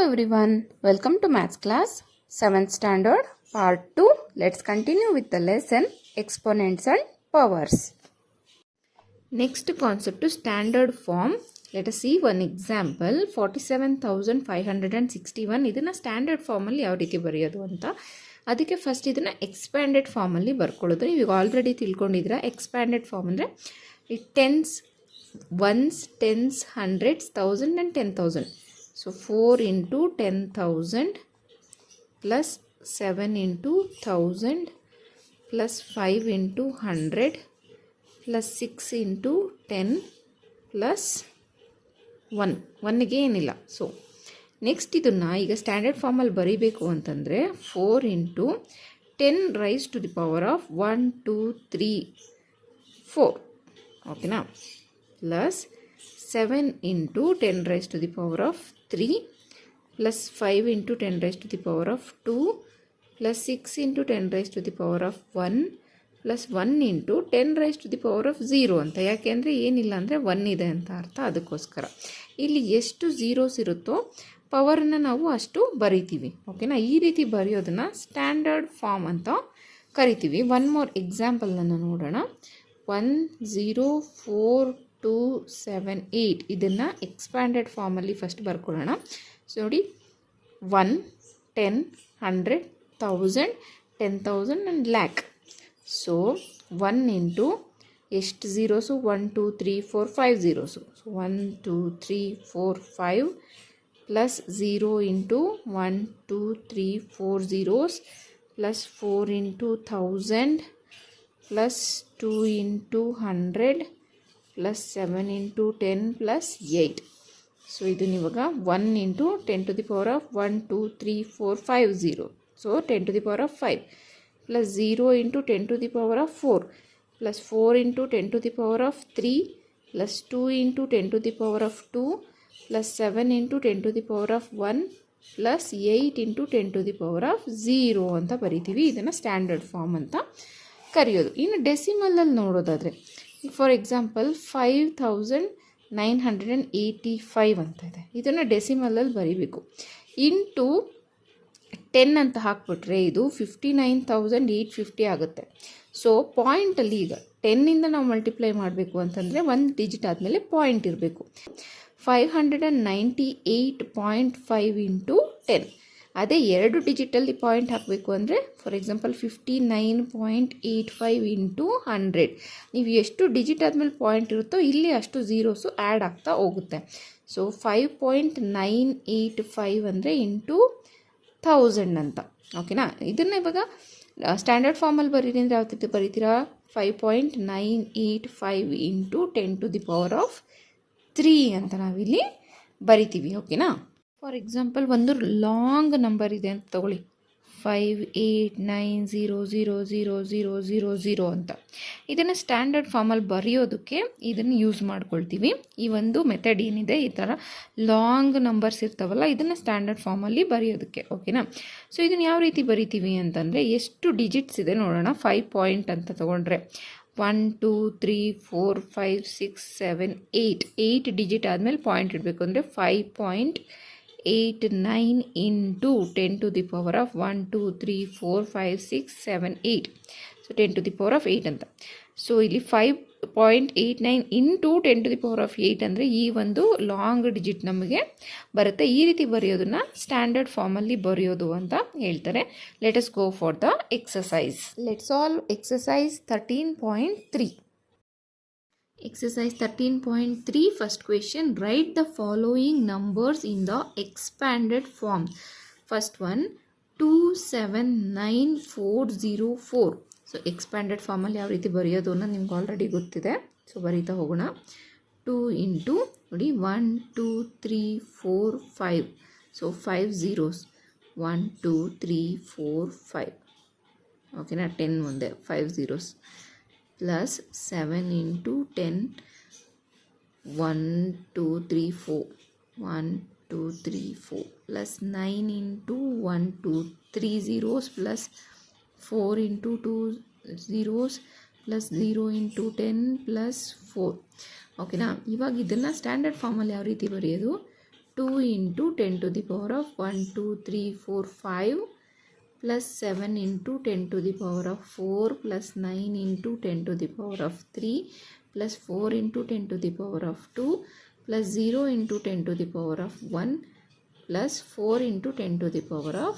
everyone, welcome to Maths class 7th standard part 2. Let's continue with the lesson exponents and powers. Next concept to standard form. Let us see one example. 47,561 ಇದನ್ನ standard ಫಾರ್ಮಲ್ಲಿ ಯಾವ ರೀತಿ ಬರೆಯೋದು ಅಂತ. ಅದಕ್ಕೆ first ಇದನ್ನ expanded ಫಾರ್ಮಲ್ಲಿ ಬರ್ಕೊಳ್ಳೋದು. ನೀವು ಆಲ್ರೆಡಿ ತಿಳ್ಕೊಂಡಿದ್ದೀರಾ. ಎಕ್ಸ್ಪ್ಯಾಂಡೆಡ್ ಫಾರ್ಮ್ ಅಂದರೆ it tense, once, tense, hundreds, thousand and 10,000. So 4 into 10,000 plus 7 into 1,000 plus 5 into 100 plus 6 into 10 plus 1. 1ಗೆ ಏನಿಲ್ಲ. ಸೊ ನೆಕ್ಸ್ಟ್ ಇದನ್ನು ಈಗ ಸ್ಟ್ಯಾಂಡರ್ಡ್ ಫಾರ್ಮಲ್ಲಿ ಬರೀಬೇಕು ಅಂತಂದರೆ 4 into 10 raised to the power of 1, 2, 3, 4. ಓಕೆನಾ? Plus 7 into 10 raised to the power of 3 plus 5 into 10 raised to the power of 2 plus 6 into 10 raised to the power of 1 plus 1 into 10 raised to the power of 0 ಅಂತ. ಯಾಕೆ ಅಂದರೆ ಏನಿಲ್ಲ ಅಂದರೆ 1 ಇದೆ ಅಂತ ಅರ್ಥ. ಅದಕ್ಕೋಸ್ಕರ ಇಲ್ಲಿ ಎಷ್ಟು ಝೀರೋಸ್ ಇರುತ್ತೋ ಪವರನ್ನು ನಾವು ಅಷ್ಟು ಬರಿತೀವಿ. ಓಕೆನಾ? ಈ ರೀತಿ ಬರೆಯೋದನ್ನು ಸ್ಟ್ಯಾಂಡರ್ಡ್ ಫಾರ್ಮ್ ಅಂತ ಕರಿತೀವಿ. ಒನ್ ಮೋರ್ ಎಕ್ಸಾಂಪಲನ್ನು ನೋಡೋಣ. 1, 0, 4, 2, 7, 8 ಇದನ್ನು ಎಕ್ಸ್ಪ್ಯಾಂಡೆಡ್ ಫಾರ್ಮಲ್ಲಿ ಫಸ್ಟ್ ಬರ್ಕೊಳ್ಳೋಣ. ಸೊ ನೋಡಿ, 1, 10, 100, 1000, 10,000 ಆ್ಯಂಡ್ ಲ್ಯಾಕ್. ಸೊ 1 ಇಂಟು ಎಷ್ಟು zeros? 1, 2, 3, 4, 5 zeros. So 1, 2, 3, 4, 5 plus 0 into 1, 2, 3, 4 zeros plus 4 into 1000 plus 2 into 100 plus 7 into 10 plus 8. So ಇದು ಇವಾಗ 1 into 10 to the power of 1, 2, 3, 4, 5 0. So 10 to the power of 5 plus 0 into 10 to the power of 4 plus 4 into 10 to the power of 3 plus 2 into 10 to the power of 2 plus 7 into 10 to the power of 1 plus 8 into 10 to the power of 0 ಅಂತ ಬರಿತೀವಿ. ಇದನ್ನು standard form ಅಂತ ಕರೆಯೋದು. ಇನ್ನು ಡೆಸಿಮಲಲ್ಲಿ ನೋಡೋದಾದರೆ for example 5,985 ಅಂತ ಇದೆ. ಇದನ್ನು ಡೆಸಿಮಲಲ್ಲಿ ಬರೀಬೇಕು. ಇಂಟು 10 ಅಂತ ಹಾಕ್ಬಿಟ್ರೆ ಇದು 59,850 ಆಗುತ್ತೆ. ಸೊ ಪಾಯಿಂಟಲ್ಲಿ ಈಗ 10ಇಂದ ನಾವು ಮಲ್ಟಿಪ್ಲೈ ಮಾಡಬೇಕು ಅಂತಂದರೆ ಒಂದು ಡಿಜಿಟ್ ಆದಮೇಲೆ ಪಾಯಿಂಟ್ ಇರಬೇಕು. 598.5 ಇಂಟು 10. ಅದೇ 2 ಡಿಜಿಟಲ್ಲಿ ಪಾಯಿಂಟ್ ಹಾಕಬೇಕು ಅಂದರೆ ಫಾರ್ ಎಕ್ಸಾಂಪಲ್ 59.85 ಇಂಟು 100. ನೀವು ಎಷ್ಟು ಡಿಜಿಟ್ ಆದಮೇಲೆ ಪಾಯಿಂಟ್ ಇರುತ್ತೋ ಇಲ್ಲಿ ಅಷ್ಟು ಝೀರೋಸು ಆ್ಯಡ್ ಆಗ್ತಾ ಹೋಗುತ್ತೆ. ಸೊ 5.985 ಅಂದರೆ ಇಂಟು 1000 ಅಂತ. ಓಕೆನಾ? ಇದನ್ನು ಇವಾಗ ಸ್ಟ್ಯಾಂಡರ್ಡ್ ಫಾರ್ಮಲ್ಲಿ ಬರೀರಿ ಅಂದರೆ ಯಾವ ರೀತಿ ಬರೀತೀರಾ? 5.985 into 10 to the power of 3 ಅಂತ ನಾವಿಲ್ಲಿ ಬರಿತೀವಿ. ಓಕೆನಾ? ಫಾರ್ ಎಕ್ಸಾಂಪಲ್ ಒಂದು ಲಾಂಗ್ ನಂಬರ್ ಇದೆ ಅಂತ ತಗೊಳ್ಳಿ, 5890000000 ಅಂತ. ಇದನ್ನು ಸ್ಟ್ಯಾಂಡರ್ಡ್ ಫಾರ್ಮಲ್ಲಿ ಬರೆಯೋದಕ್ಕೆ ಇದನ್ನು ಯೂಸ್ ಮಾಡ್ಕೊಳ್ತೀವಿ. ಈ ಒಂದು ಮೆಥಡ್ ಏನಿದೆ, ಈ ಥರ ಲಾಂಗ್ ನಂಬರ್ಸ್ ಇರ್ತಾವಲ್ಲ, ಇದನ್ನು ಸ್ಟ್ಯಾಂಡರ್ಡ್ ಫಾರ್ಮಲ್ಲಿ ಬರೆಯೋದಕ್ಕೆ. ಓಕೆನಾ? ಸೊ ಇದನ್ನು ಯಾವ ರೀತಿ ಬರಿತೀವಿ ಅಂತಂದರೆ ಎಷ್ಟು ಡಿಜಿಟ್ಸ್ ಇದೆ ನೋಡೋಣ. 5 ಪಾಯಿಂಟ್ ಅಂತ ತೊಗೊಂಡ್ರೆ 1, 2, 3, 4, 5, 6, 7, 8 ಡಿಜಿಟ್ ಆದಮೇಲೆ ಪಾಯಿಂಟ್ ಇಡಬೇಕು. ಅಂದರೆ 5.89 into 10 to the power of 1, 2, 3, 4, 5, 6, 7, 8. So 10 to the power of 8 ಅಂತ. ಸೊ ಇಲ್ಲಿ 5.89 into 10 to the power of 8 ಅಂದರೆ ಈ ಒಂದು ಲಾಂಗ್ ಡಿಜಿಟ್ ನಮಗೆ ಬರುತ್ತೆ. ಈ ರೀತಿ ಬರೆಯೋದನ್ನು ಸ್ಟ್ಯಾಂಡರ್ಡ್ ಫಾರ್ಮಲ್ಲಿ ಬರೆಯೋದು ಅಂತ ಹೇಳ್ತಾರೆ. Let us go for the exercise. Let solve exercise 13.3. Exercise 13.3, first question, write the following numbers in the expanded form. First one, 279,404. So expanded ಫಾರ್ಮಲ್ಲಿ ಯಾವ ರೀತಿ ಬರೆಯೋದು ಅನ್ನೋದು ನಿಮ್ಗೆ ಆಲ್ರೆಡಿ ಗೊತ್ತಿದೆ. ಸೊ ಬರೀತಾ ಹೋಗೋಣ. 2 ಇಂಟು ನೋಡಿ 1, 2, 3, 4, 5. So 5 zeros. 1, 2, 3, 4, 5. ಓಕೆನಾ? 10 ಮುಂದೆ 5 zeros. Plus 7 into 10, 1, 2, 3, 4. 1, 2, 3, 4. Plus 9 into 1, 2, 3 zeros plus 4 into 2 zeros plus 0 into 10 plus 4. ಓಕೆನಾ? ಇವಾಗ ಇದನ್ನು ಸ್ಟ್ಯಾಂಡರ್ಡ್ ಫಾರ್ಮಲ್ಲಿ ಯಾವ ರೀತಿ ಬರೆಯೋದು? 2 into 10 to the power of 1, 2, 3, 4, 5 plus 7 into 10 to the power of 4 plus 9 into 10 to the power of 3 plus 4 into 10 to the power of 2 plus 0 into 10 to the power of 1 plus 4 into 10 to the power of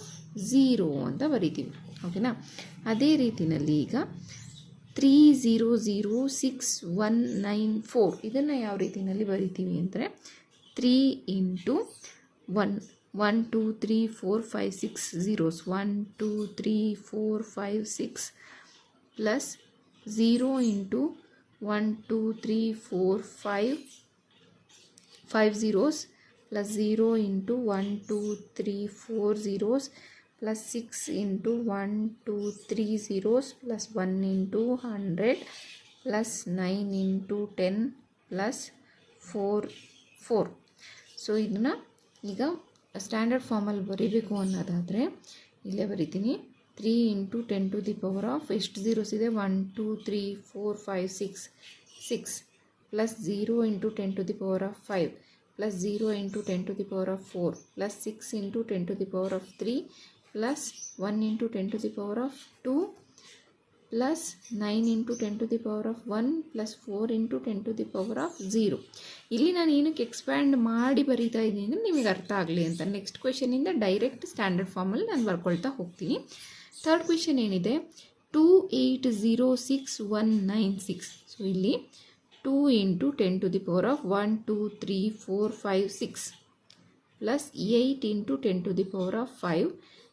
0 ಅಂತ ಬರಿತೀವಿ. ಓಕೆನಾ? ಅದೇ ರೀತಿಯಲ್ಲಿ ಈಗ 300619 ಇದನ್ನು ಯಾವ ರೀತಿಯಲ್ಲಿ ಬರಿತೀವಿ ಅಂದರೆ 3 into 1 1 2 3 4 5 6 zeros 1 2 3 4 5 6 plus 0 into 1 2 3 4 5 zeros plus 0 into 1 2 3 4 zeros plus 6 into 1 2 3 zeros plus 1 into 100 plus 9 into 10 plus 4. So ಇದನ್ನು ಈಗ ಸ್ಟ್ಯಾಂಡರ್ಡ್ ಫಾರ್ಮಲ್ಲಿ ಬರೀಬೇಕು ಅನ್ನೋದಾದರೆ ಇಲ್ಲೇ ಬರಿತೀನಿ. 3 into 10 to the power of ಎಷ್ಟು ಝೀರೋಸ್ ಇದೆ 1 2 3 4 5 6 plus 0 into 10 to the power of 5 plus 0 into 10 to the power of 4 plus 6 into 10 to the power of 3 plus 1 into 10 to the power of 2 plus 9 into 10 to the power of 1 plus 4 into 10 to the power of 0. ಇಲ್ಲಿ ನಾನು ಏನಕ್ಕೆ expand ಮಾಡಿ ಬರೀತಾ ಇದ್ದೀನಿ ಅಂದರೆ ನಿಮಗೆ ಅರ್ಥ ಆಗಲಿ ಅಂತ. ನೆಕ್ಸ್ಟ್ ಕ್ವೆಶನಿಂದ ಡೈರೆಕ್ಟ್ ಸ್ಟ್ಯಾಂಡರ್ಡ್ ಫಾರ್ಮಲ್ಲಿ ನಾನು ಬರ್ಕೊಳ್ತಾ ಹೋಗ್ತೀನಿ. ಥರ್ಡ್ ಕ್ವೆಶನ್ ಏನಿದೆ 280619 ಸೊ ಇಲ್ಲಿ 2 into 10 to the power of 1 2 3 4 5 6 plus 8 into 10 to the power of 5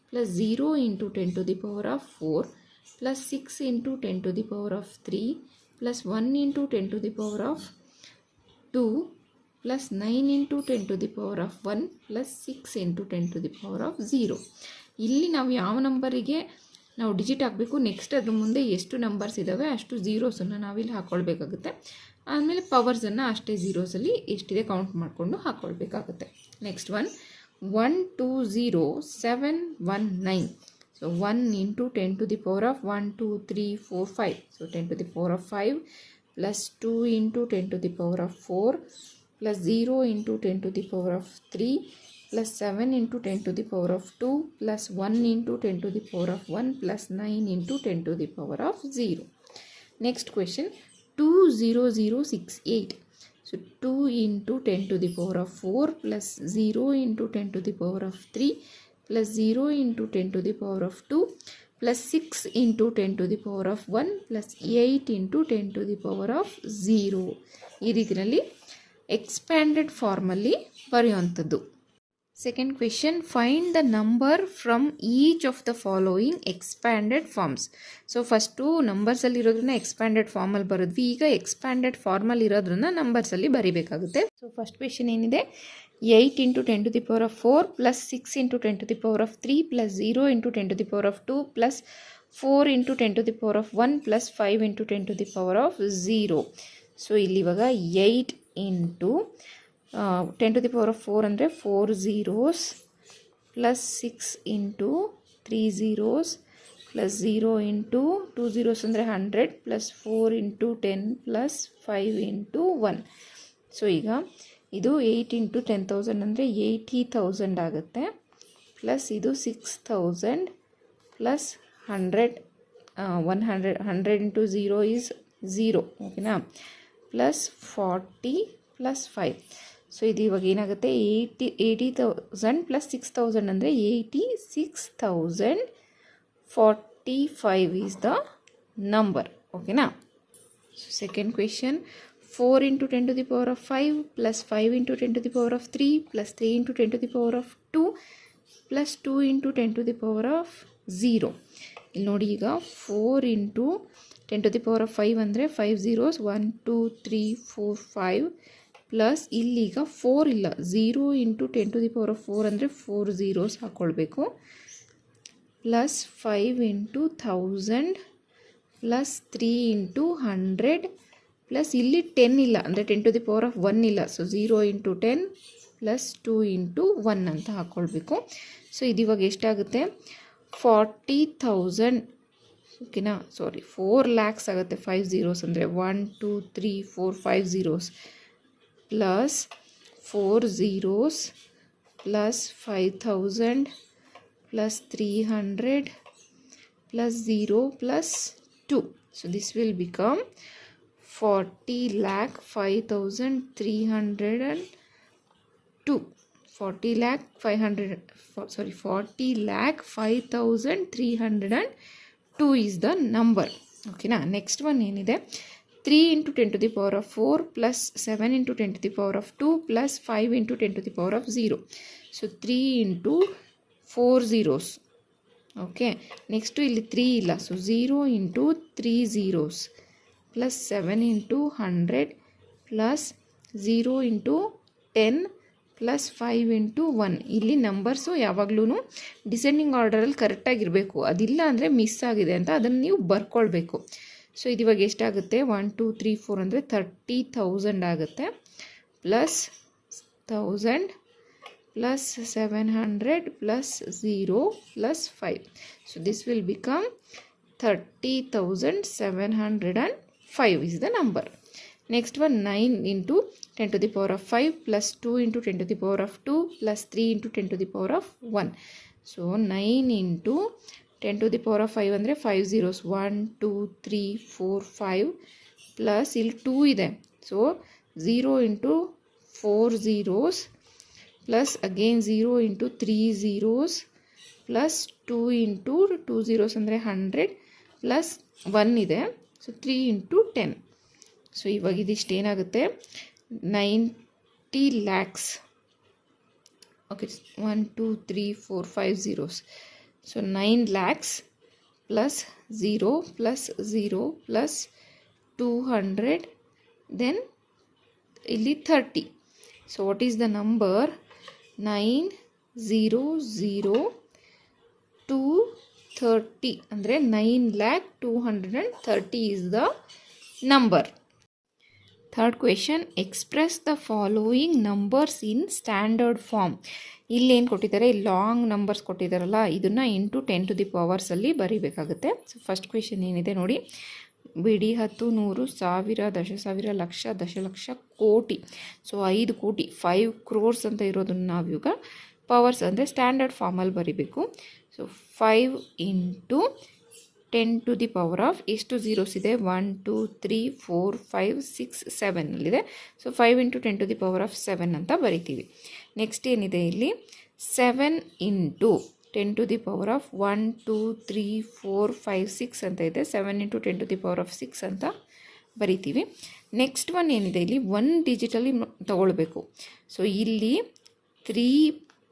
plus 0 into 10 to the power of 4 plus 6 into 10 to the power of 3 plus 1 into 10 to the power of 2 plus 9 into 10 to the power of 1 plus 6 into 10 to the power of 0. ಇಲ್ಲಿ ನಾವು ಯಾವ ನಂಬರಿಗೆ ನಾವು digit ಹಾಕಬೇಕು, next ಅದ್ರ ಮುಂದೆ ಎಷ್ಟು numbers ಇದ್ದಾವೆ ಅಷ್ಟು ಝೀರೋಸನ್ನು ನಾವಿಲ್ಲಿ ಹಾಕ್ಕೊಳ್ಬೇಕಾಗುತ್ತೆ. ಆಮೇಲೆ ಪವರ್ಸನ್ನು ಅಷ್ಟೇ ಝೀರೋಸಲ್ಲಿ ಎಷ್ಟಿದೆ ಕೌಂಟ್ ಮಾಡಿಕೊಂಡು ಹಾಕ್ಕೊಳ್ಬೇಕಾಗುತ್ತೆ. Next 120719 So 1 into 10 to the power of 1 2 3 4 5 so 10 to the power of 5 plus 2 into 10 to the power of 4 plus 0 into 10 to the power of 3 plus 7 into 10 to the power of 2 plus 1 into 10 to the power of 1 plus 9 into 10 to the power of 0. Next question 20068 so 2 into 10 to the power of 4 plus 0 into 10 to the power of 3 plus 0 into 10 to the power of 2 plus 6 into 10 to the power of 1 plus 8 into 10 to the power of 0. ಈ ರೀತಿಯಲ್ಲಿ expanded ಫಾರ್ಮಲ್ಲಿ ಬರೆಯುವಂಥದ್ದು. Second question find the number from each of the following expanded forms. So first ನಂಬರ್ಸಲ್ಲಿ ಇರೋದ್ರನ್ನ expanded ಫಾರ್ಮಲ್ಲಿ ಬರೆದ್ವಿ, ಈಗ expanded ಫಾರ್ಮಲ್ಲಿ ಇರೋದ್ರನ್ನ ನಂಬರ್ಸಲ್ಲಿ ಬರೀಬೇಕಾಗುತ್ತೆ. ಸೊ ಫಸ್ಟ್ ಕ್ವೆಶನ್ ಏನಿದೆ 8 into 10 to the power of 4 plus 6 into 10 to the power of 3 plus 0 into 10 to the power of 2 plus 4 into 10 to the power of 1 plus 5 into 10 to the power of 0. So ಇಲ್ಲಿ ಇವಾಗ 8 into 10 to the power of 4 ಅಂದರೆ 4 zeros plus 6 into 3 zeros plus 0 into 2 zeros ಅಂದರೆ 100 plus 4 into 10 plus 5 into 1. So ಈಗ ಇದು 8 into 10,000 ಅಂದರೆ 80,000 ಆಗುತ್ತೆ. Plus ಇದು 6,000 plus 100 100 into 0 is 0 ಓಕೆನಾ. ಪ್ಲಸ್ 40 ಪ್ಲಸ್ 5 ಸೊ ಇದು ಇವಾಗ ಏನಾಗುತ್ತೆ 80,000 ಪ್ಲಸ್ 6,000 ಅಂದರೆ 86,045 ಈಸ್ ದ ನಂಬರ್ ಓಕೆನಾ. Second question 4 into 10 to the power of 5 plus 5 into 10 to the power of 3 plus 3 into 10 to the power of 2 plus 2 into 10 to the power of 0. ಇಲ್ಲಿ ನೋಡಿ ಈಗ 4 into 10 to the power of 5 ಅಂದರೆ 5 zeros 1 2 3 4 5 plus ಇಲ್ಲೀಗ 4 ಇಲ್ಲ 0 into 10 to the power of 4 ಅಂದರೆ 4 zeros ಹಾಕ್ಕೊಳ್ಬೇಕು plus 5 into 1000 plus 3 into 100 plus ಇಲ್ಲಿ 10 ಇಲ್ಲ ಅಂದರೆ 10 ಟು ದಿ ಪವರ್ ಆಫ್ 1 ಇಲ್ಲ. ಸೊ 0 ಇಂಟು 10 ಪ್ಲಸ್ 2 ಇಂಟು 1 ಅಂತ ಹಾಕ್ಕೊಳ್ಬೇಕು. ಸೊ ಇದು ಇವಾಗ ಎಷ್ಟಾಗುತ್ತೆ 40,000 ಓಕೆನಾ. ಸಾರಿ 4 lakhs ಆಗುತ್ತೆ 5 zeros ಅಂದರೆ 1 2 3 4 5 zeros plus 4 zeros plus 5000 plus 300 plus 0 plus 2. So this will become 40 lakh 5302. 40 lakh 5302 is the number. ಓಕೆನಾ. ನೆಕ್ಸ್ಟ್ ಒನ್ ಏನಿದೆ, 3 into 10 to the power of 4 plus 7 into 10 to the power of 2 plus 5 into 10 to the power of 0. So 3 into 4 zeros. Okay. Next ಇಲ್ಲಿ 3 ಇಲ್ಲ, so 0 into 3 zeros plus 7 into 100 plus 0 into 10 plus 5 into 1. ಇಲ್ಲಿ numbers ಯಾವಾಗಲೂ descending ಆರ್ಡರಲ್ಲಿ ಕರೆಕ್ಟಾಗಿರಬೇಕು. ಅದಿಲ್ಲ ಅಂದರೆ miss ಆಗಿದೆ ಅಂತ ಅದನ್ನು ನೀವು ಬರ್ಕೊಳ್ಬೇಕು. ಸೊ ಇದು ಇವಾಗ ಎಷ್ಟಾಗುತ್ತೆ, 1 2 3 4 ಅಂದರೆ 30,000 ಆಗುತ್ತೆ. Plus 1000 plus 700 plus 0 plus 5. So this will become 30,705 is the number. Next one, 9 into 10 to the power of 5 plus 2 into 10 to the power of 2 plus 3 into 10 to the power of 1. So 9 into 10 to the power of 5 ಅಂದರೆ 5 zeros, 1 2 3 4 5 plus ಇಲ್ಲಿ 2 ಇದೆ, so 0 into 4 zeros plus again 0 into 3 zeros plus 2 into 2 zeros ಅಂದರೆ 100 plus 1 ಇದೆ, so 3 into 10. So ಇವಾಗ ಇದಿಷ್ಟು ಏನಾಗುತ್ತೆ, 90 lakhs. Okay, 1 2 3 4 5 zeros. So 9 lakhs plus 0 plus 0 plus 200 then ಇಲ್ಲಿ 30. So what is the number, 900,230 ಅಂದರೆ 9,230 is the number. Third question, express the following numbers in standard form. ಇಲ್ಲೇನು ಕೊಟ್ಟಿದ್ದಾರೆ, long numbers ಕೊಟ್ಟಿದ್ದಾರಲ್ಲ, ಇದನ್ನು into 10 to the powers ಬರೀಬೇಕಾಗುತ್ತೆ. So first question ಏನಿದೆ ನೋಡಿ, ಬಿಡಿ 10 100 1000 10,000 ಲಕ್ಷ ದಶಲಕ್ಷ ಕೋಟಿ. ಸೊ 5 ಕೋಟಿ 5 crores ಅಂತ ಇರೋದನ್ನು ನಾವೀಗ ಪವರ್ಸ್ ಅಂದರೆ ಸ್ಟ್ಯಾಂಡರ್ಡ್ ಫಾರ್ಮಲ್ಲಿ ಬರೀಬೇಕು. So 5 into 10 to the power of ಎಷ್ಟು ಝೀರೋಸ್ ಇದೆ, 1 2 3 4 5 6 7 ಅಲ್ಲಿದೆ. So 5 into 10 to the power of 7 ಅಂತ ಬರಿತೀವಿ. ನೆಕ್ಸ್ಟ್ ಏನಿದೆ ಇಲ್ಲಿ, 7 into 10 to the power of 1 2 3 4 5 6 ಅಂತ ಇದೆ, 7 into 10 to the power of 6 ಅಂತ ಬರಿತೀವಿ. ನೆಕ್ಸ್ಟ್ ಒನ್ ಏನಿದೆ ಇಲ್ಲಿ, 1 ಡಿಜಿಟಲ್ಲಿ ತಗೊಳ್ಬೇಕು. ಸೊ ಇಲ್ಲಿ 3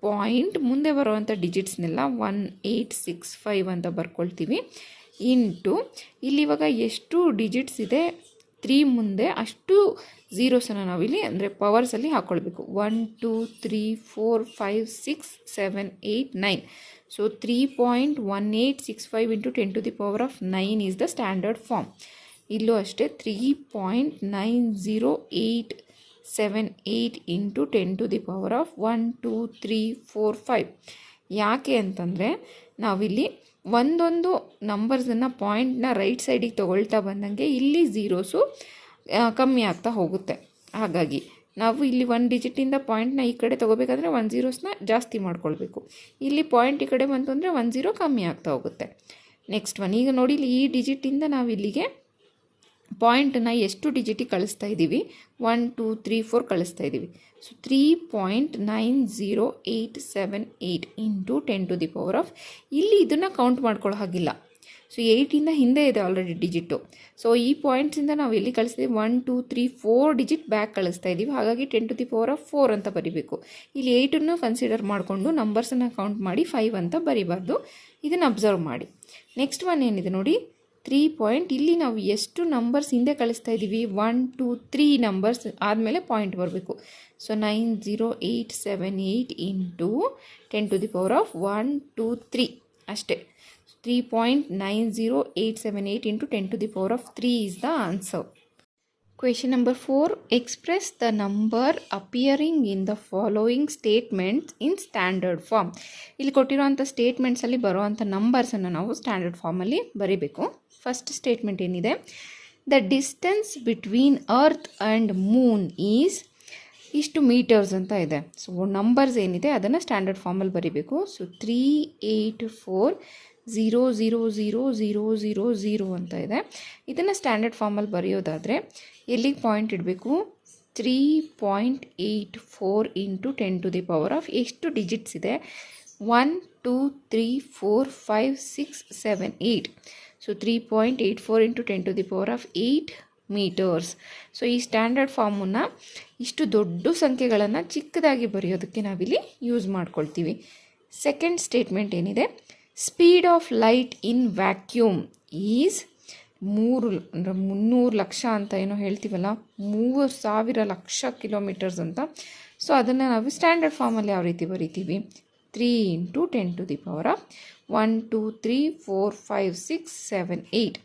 ಪಾಯಿಂಟ್ ಮುಂದೆ ಬರುವಂಥ ಡಿಜಿಟ್ಸ್ನೆಲ್ಲ 1865 ಅಂತ ಬರ್ಕೊಳ್ತೀವಿ. ಇಂಟು ಇಲ್ಲಿ ಇವಾಗ ಎಷ್ಟು ಡಿಜಿಟ್ಸ್ ಇದೆ 3 ಮುಂದೆ ಅಷ್ಟು ಝೀರೋಸನ್ನು ನಾವಿಲ್ಲಿ ಅಂದರೆ ಪವರ್ಸಲ್ಲಿ ಹಾಕ್ಕೊಳ್ಬೇಕು. 1 2 3 4 5 6 7 8 9. So 3.1865 into 10 to the power of 9 is the standard form. ಇಲ್ಲೂ ಅಷ್ಟೇ 3.90878 into 10 to the power of 1 2 3 4 5. ಯಾಕೆ ಅಂತಂದರೆ ನಾವಿಲ್ಲಿ ಒಂದೊಂದು ನಂಬರ್ಸನ್ನು ಪಾಯಿಂಟ್ನ ರೈಟ್ ಸೈಡಿಗೆ ತೊಗೊಳ್ತಾ ಬಂದಂಗೆ ಇಲ್ಲಿ ಝೀರೋಸು ಕಮ್ಮಿ ಆಗ್ತಾ ಹೋಗುತ್ತೆ. ಹಾಗಾಗಿ ನಾವು ಇಲ್ಲಿ 1 ಡಿಜಿಟಿಂದ ಪಾಯಿಂಟ್ನ ಈ ಕಡೆ ತೊಗೋಬೇಕಾದ್ರೆ 1 ಝೀರೋಸ್ನ ಜಾಸ್ತಿ ಮಾಡ್ಕೊಳ್ಬೇಕು. ಇಲ್ಲಿ ಪಾಯಿಂಟ್ ಈ ಕಡೆ ಬಂತು ಅಂದರೆ 1 ಝೀರೋ ಕಮ್ಮಿ ಆಗ್ತಾ ಹೋಗುತ್ತೆ. ನೆಕ್ಸ್ಟ್ ಒನ್, ಈಗ ನೋಡಿ ಇಲ್ಲಿ ಈ ಡಿಜಿಟಿಂದ ನಾವು ಇಲ್ಲಿಗೆ ಪಾಯಿಂಟನ್ನು ಎಷ್ಟು ಡಿಜಿಟಿಗೆ ಕಳಿಸ್ತಾ ಇದ್ದೀವಿ, 1 2 3 4 ಕಳಿಸ್ತಾ ಇದ್ದೀವಿ. So 3.90878 into 10 to the power of, ಇಲ್ಲಿ ಇದನ್ನು ಕೌಂಟ್ ಮಾಡ್ಕೊಳ್ಳೋ ಹಾಗಿಲ್ಲ. ಸೊ 8ಇಂದ ಹಿಂದೆ ಇದೆ ಆಲ್ರೆಡಿ ಡಿಜಿಟು. ಸೊ ಈ ಪಾಯಿಂಟ್ಸಿಂದ ನಾವು ಎಲ್ಲಿ ಕಳಿಸ್ತೀವಿ, 1 2 3 4 ಡಿಜಿಟ್ ಬ್ಯಾಕ್ ಕಳಿಸ್ತಾ ಇದ್ದೀವಿ. ಹಾಗಾಗಿ 10 to the power of 4 ಅಂತ ಬರಿಬೇಕು. ಇಲ್ಲಿ 8ಅನ್ನು ಕನ್ಸಿಡರ್ ಮಾಡಿಕೊಂಡು ನಂಬರ್ಸನ್ನು ಕೌಂಟ್ ಮಾಡಿ 5 ಅಂತ ಬರಿಬಾರ್ದು. ಇದನ್ನು ಅಬ್ಸರ್ವ್ ಮಾಡಿ. ನೆಕ್ಸ್ಟ್ ಒನ್ ಏನಿದೆ ನೋಡಿ, 3 ಪಾಯಿಂಟ್, ಇಲ್ಲಿ ನಾವು ಎಷ್ಟು ನಂಬರ್ಸ್ ಹಿಂದೆ ಕಳಿಸ್ತಾ ಇದ್ದೀವಿ, 1 2 3 ನಂಬರ್ಸ್ ಆದಮೇಲೆ ಪಾಯಿಂಟ್ ಬರಬೇಕು. So 90878 into 10 to the power of 1 2 3 ಅಷ್ಟೇ. 3.90878 into 10 to the power of 3 is the answer. Question number 4. Express the number appearing in the following statements in standard form. ಇಲ್ಲಿ ಕೊಟ್ಟಿರುವಂಥ ಸ್ಟೇಟ್ಮೆಂಟ್ಸಲ್ಲಿ ಬರುವಂಥ ನಂಬರ್ಸನ್ನು ನಾವು ಸ್ಟ್ಯಾಂಡರ್ಡ್ ಫಾರ್ಮಲ್ಲಿ ಬರೀಬೇಕು. ಫಸ್ಟ್ ಸ್ಟೇಟ್ಮೆಂಟ್ ಏನಿದೆ, the distance between earth and Moon is ಇಷ್ಟು metres ಅಂತ ಇದೆ. ಸೊ ನಂಬರ್ಸ್ ಏನಿದೆ ಅದನ್ನು ಸ್ಟ್ಯಾಂಡರ್ಡ್ ಫಾರ್ಮಲ್ಲಿ ಬರೀಬೇಕು. ಸೊ 384,000,000 ಅಂತ ಇದೆ. ಇದನ್ನು ಸ್ಟ್ಯಾಂಡರ್ಡ್ ಫಾರ್ಮಲ್ಲಿ ಬರೆಯೋದಾದರೆ ಎಲ್ಲಿಗೆ ಪಾಯಿಂಟ್ ಇಡಬೇಕು? 3.84 ಇಂಟು 10⁻⁴ ಎಷ್ಟು ಡಿಜಿಟ್ಸ್ ಇದೆ? 1 2 3 4 5 6 7 8. So 3.84 into 10⁸ metres. ಸೊ ಈ ಸ್ಟ್ಯಾಂಡರ್ಡ್ ಫಾರ್ಮನ್ನು ಇಷ್ಟು ದೊಡ್ಡ ಸಂಖ್ಯೆಗಳನ್ನು ಚಿಕ್ಕದಾಗಿ ಬರೆಯೋದಕ್ಕೆ ನಾವಿಲ್ಲಿ ಯೂಸ್ ಮಾಡ್ಕೊಳ್ತೀವಿ. ಸೆಕೆಂಡ್ ಸ್ಟೇಟ್ಮೆಂಟ್ ಏನಿದೆ? Speed of light in vacuum is 300 lakh ಅಂತ ಏನೋ ಹೇಳ್ತೀವಲ್ಲ, 3,000 ಲಕ್ಷ ಕಿಲೋಮೀಟರ್ಸ್ ಅಂತ. ಸೊ ಅದನ್ನು ನಾವು ಸ್ಟ್ಯಾಂಡರ್ಡ್ ಫಾರ್ಮಲ್ಲಿ ಯಾವ ರೀತಿ ಬರಿತೀವಿ? 3 ಇಂಟು 10⁻⁴ 1 2 3 4 5 6 7 8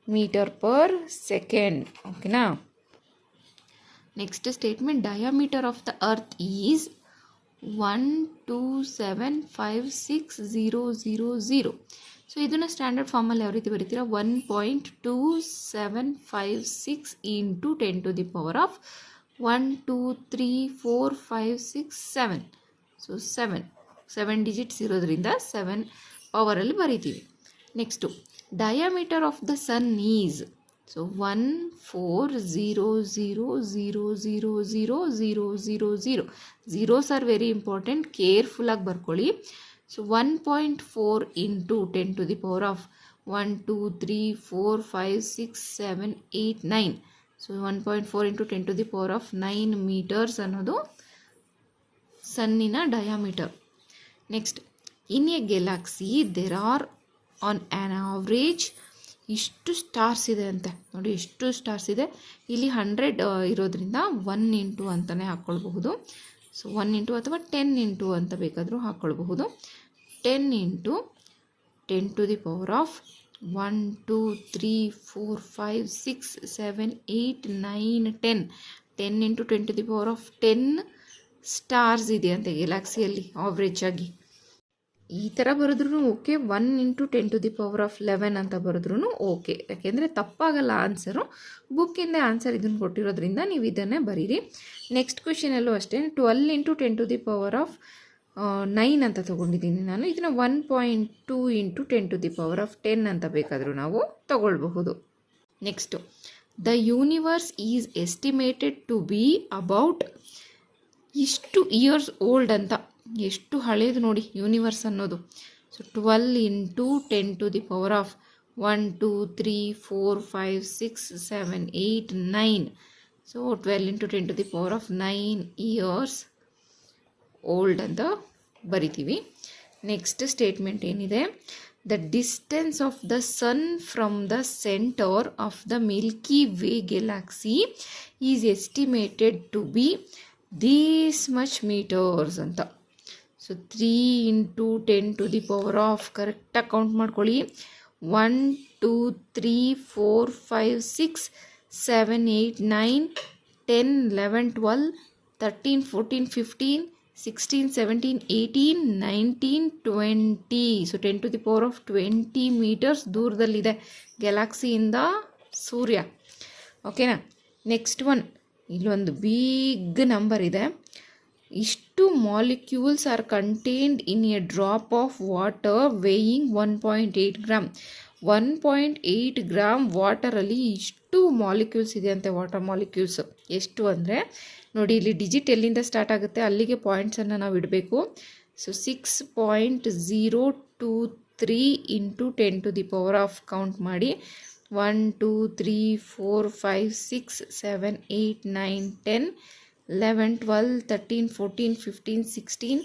ಮೀಟರ್ ಪರ್ ಸೆಕೆಂಡ್. ಓಕೆನಾ? Next statement, diameter of the earth is 12756,000. So ಇದನ್ನು ಸ್ಟ್ಯಾಂಡರ್ಡ್ ಫಾರ್ಮಲ್ಲಿ ಯಾವ ರೀತಿ ಬರೀತೀರಾ? 1.2756 ಇಂಟು 10⁻⁴ 1 2 3 4 5 6 7. ಸೊ 7 ಡಿಜಿಟ್ಸ್ ಇರೋದ್ರಿಂದ 7 ಪವರಲ್ಲಿ ಬರೀತೀವಿ. Next, diameter of the sun is, so 140000000. Zeros are very important, ಕೇರ್ಫುಲ್ಲಾಗಿ ಬರ್ಕೊಳ್ಳಿ. So 1.4 into 10⁻⁴ 1 2 3 4 5 6 7 8 9. ಸೊ 1.4 ಇಂಟು 10⁻⁹ ಮೀಟರ್ಸ್ ಅನ್ನೋದು ಸನ್ನಿನ diameter. Next, in a galaxy there are on an average ಇಷ್ಟು ಸ್ಟಾರ್ಸ್ ಇದೆ ಅಂತೆ. ನೋಡಿ ಎಷ್ಟು ಸ್ಟಾರ್ಸ್ ಇದೆ. ಇಲ್ಲಿ 100 ಇರೋದ್ರಿಂದ 1 ಇಂಟು ಅಂತಲೇ ಹಾಕ್ಕೊಳ್ಬಹುದು. ಸೊ 1 ಇಂಟು ಅಥವಾ 10 ಇಂಟು ಅಂತ ಬೇಕಾದರೂ ಹಾಕ್ಕೊಳ್ಬಹುದು. 10 ಇಂಟು 10⁻⁴ 1 2 3 4 5 6 7 8 9 10. 10 ಇಂಟು 10⁻⁻10 ಸ್ಟಾರ್ಸ್ ಇದೆ ಅಂತೆ ಗೆಲಾಕ್ಸಿಯಲ್ಲಿ ಆವ್ರೇಜ್ ಆಗಿ. ಈ ಥರ ಬರೆದ್ರೂ ಓಕೆ, 1 ಇಂಟು 10⁻11 ಅಂತ ಬರೆದ್ರೂ ಓಕೆ, ಯಾಕೆಂದರೆ ತಪ್ಪಾಗಲ್ಲ ಆನ್ಸರು. ಬುಕ್ಕಿಂದ ಆನ್ಸರ್ ಇದನ್ನು ಕೊಟ್ಟಿರೋದ್ರಿಂದ ನೀವು ಇದನ್ನೇ ಬರೀರಿ. ನೆಕ್ಸ್ಟ್ ಕ್ವೆಶನಲ್ಲೂ ಅಷ್ಟೇ 12 ಇಂಟು 10⁻9 ಅಂತ ತೊಗೊಂಡಿದ್ದೀನಿ ನಾನು. ಇದನ್ನು 1.2 ಇಂಟು 10⁻10 ಅಂತ ಬೇಕಾದರೂ ನಾವು ತಗೊಳ್ಬಹುದು. Next, the universe is estimated to be about ಇಷ್ಟು ಇಯರ್ಸ್ ಓಲ್ಡ್ ಅಂತ. ಎಷ್ಟು ಹಳೇದು ನೋಡಿ ಯೂನಿವರ್ಸ್ ಅನ್ನೋದು. So 12 into 10⁻⁴ 1 2 3 4 5 6 7 8 9. So 12 into 10⁻9 years old ಅಂತ ಬರಿತೀವಿ. ನೆಕ್ಸ್ಟ್ ಸ್ಟೇಟ್ಮೆಂಟ್ ಏನಿದೆ? The distance of the sun from the centre of the milky way galaxy is estimated to be these much metres ಅಂತ. So 3 into 10⁻⁴ ಕರೆಕ್ಟಾಗಿ count ಮಾಡ್ಕೊಳ್ಳಿ. 1 2 3 4 5 6 7 8 9 10 11 12 13 14 15 16 17 18 19 20. So 10⁻20 metres ದೂರದಲ್ಲಿದೆ ಗ್ಯಾಲಕ್ಸಿಯಿಂದ ಸೂರ್ಯ. ಓಕೆನಾ? ನೆಕ್ಸ್ಟ್ ಒನ್, ಇಲ್ಲೊಂದು ಬಿಗ್ ನಂಬರ್ ಇದೆ. ಇಷ್ಟು molecules are contained in a drop of water weighing 1.8 gram. 1.8 gram ವಾಟರಲ್ಲಿ ಇಷ್ಟು ಮಾಲಿಕ್ಯೂಲ್ಸ್ ಇದೆ ಅಂತೆ, ವಾಟರ್ ಮಾಲಿಕ್ಯೂಲ್ಸ್. ಎಷ್ಟು ಅಂದರೆ ನೋಡಿ, ಇಲ್ಲಿ ಡಿಜಿಟ್ ಎಲ್ಲಿಂದ ಸ್ಟಾರ್ಟ್ ಆಗುತ್ತೆ ಅಲ್ಲಿಗೆ ಪಾಯಿಂಟ್ಸನ್ನು ನಾವು ಇಡಬೇಕು. ಸೊ 6.023 ಇಂಟು 10⁻⁴ ಕೌಂಟ್ ಮಾಡಿ. 1 2 3 4 5 6 7 8 9 10 11 12 13 14 15 16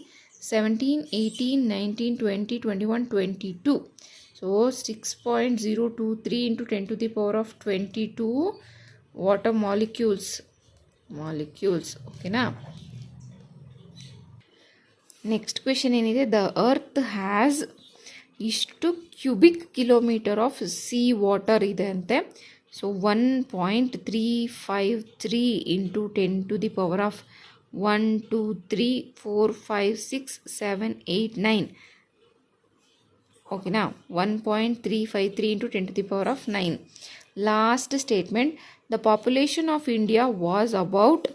17 18 19 20 21 22. So 6.023 into 10⁻22 water molecules. ಓಕೆನಾ? ನೆಕ್ಸ್ಟ್ ಕ್ವೆಶನ್ ಏನಿದೆ? ದ ಅರ್ತ್ ಹ್ಯಾಸ್ ಇಷ್ಟು cubic kilometre of C water ಇದೆ ಅಂತೆ. So 1.353 into 10⁻⁴ 1 2 3 4 5 6 7 8 9. ಓಕೆನಾ? 1.353 into 10⁻⁹. Last statement, the population of India was about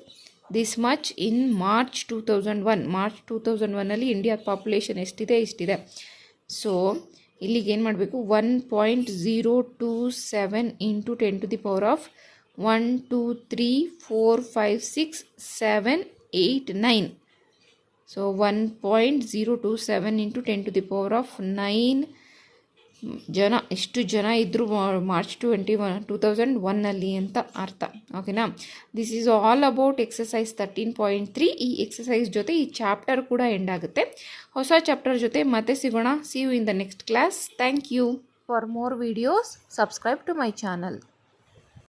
this much in March 2001. March 2001 India population ಎಷ್ಟಿದೆ ಇಷ್ಟಿದೆ. So ಇಲ್ಲಿಗೆ ಏನು ಮಾಡಬೇಕು, 1.027 ಇಂಟು 10⁻1 2 3 4 5 6 7 8 9. ಸೊ 1.027 ಇಂಟು 10⁻9 ಜನ, ಎಷ್ಟು ಜನ ಇದ್ದರು ಮಾರ್ಚ್ 2001 ಅಂತ ಅರ್ಥ. ಓಕೆನಾ. This is all about exercise 13.3. ಈ ಎಕ್ಸಸೈಸ್ ಜೊತೆ ಈ ಚಾಪ್ಟರ್ ಕೂಡ ಎಂಡ್ ಆಗುತ್ತೆ. ಹೊಸ ಚಾಪ್ಟರ್ ಜೊತೆ ಮತ್ತೆ ಸಿಗೋಣ. See you in the next class. Thank you. For more videos subscribe to my channel.